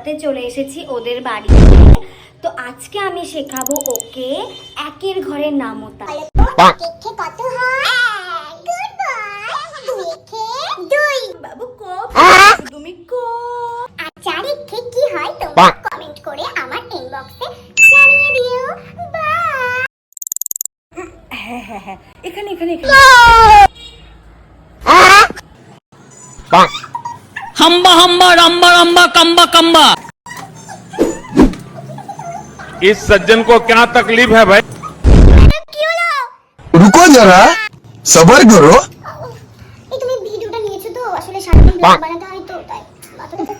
পড়াতে চলে এসেছি ওদের বাড়িতে। তো আজকে আমি শেখাবো ওকে একের ঘরের নামতা। কত হয়? Good boy. দুই বাবু ক তুমি ক। আচ্ছা রেখে কি হয় তোমরা কমেন্ট করে আমার ইনবক্সে জানিয়ে দিও। বাই। হ্যাঁ হ্যাঁ হ্যাঁ, এখানে এখানে এখানে। हम्बा हम्बा रम्बा रम्बा कम्बा कम्बा। इस सज्जन को क्या तकलीफ है भाई? কি হলো? रुको जरा सबर करो। এই তুমি ভিডিওটা নিয়েছো তো আসলে সারাদিন ব্লগ বানাতে হয় তো তাই মাথাটা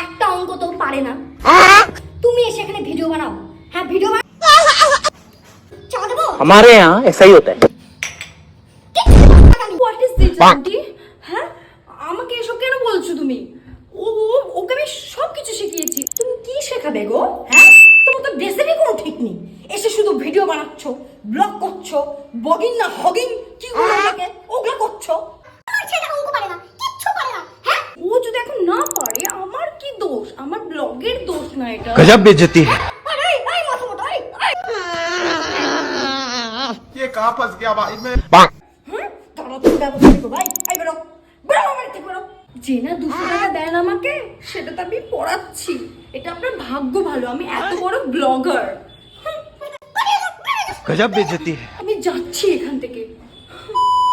একটা অঙ্ক তো পারে না, তুমি এসে এখানে ভিডিও বানাও। হ্যাঁ ভিডিও চা দেবো। हमारे यहाँ ऐसा ही होता है। What is this aunty? হ্যাঁ আমাকে এসব কেন বলছো তুমি? ওকে আমি সব কিছু শিখিয়েছি। তুমি কি শেখাবে গো? হ্যাঁ তোমার তো ড্রেসেরই কোনো ঠিক নেই, এসে শুধু ভিডিও বানাচ্ছো, ব্লগ করছো, বগিং না হগিং কি ওগুলো করছো। আমার ছেলে অঙ্ক পারে না কিচ্ছু পারে না। হ্যাঁ ও যদি এখন না পারে আমার কি দোষ? আমার ব্লগের দোষ না এটা। गजब बेइज्जती है। আরে এই মাথা মোটা এই ये कहाँ फंस गया भाई मैं? হ্যাঁ তারা তো ব্যবস্থা করো ভাই। এই বেরো বেরো আমার থেকে বেরো। যে না 200 টাকা দেন আমাকে সেটা তো আমি পড়াচ্ছি। এটা আপনার ভাগ্য ভালো আমি এত বড় ব্লগার। गजब बेइज्जती है। আমি যাচ্ছি এখান থেকে।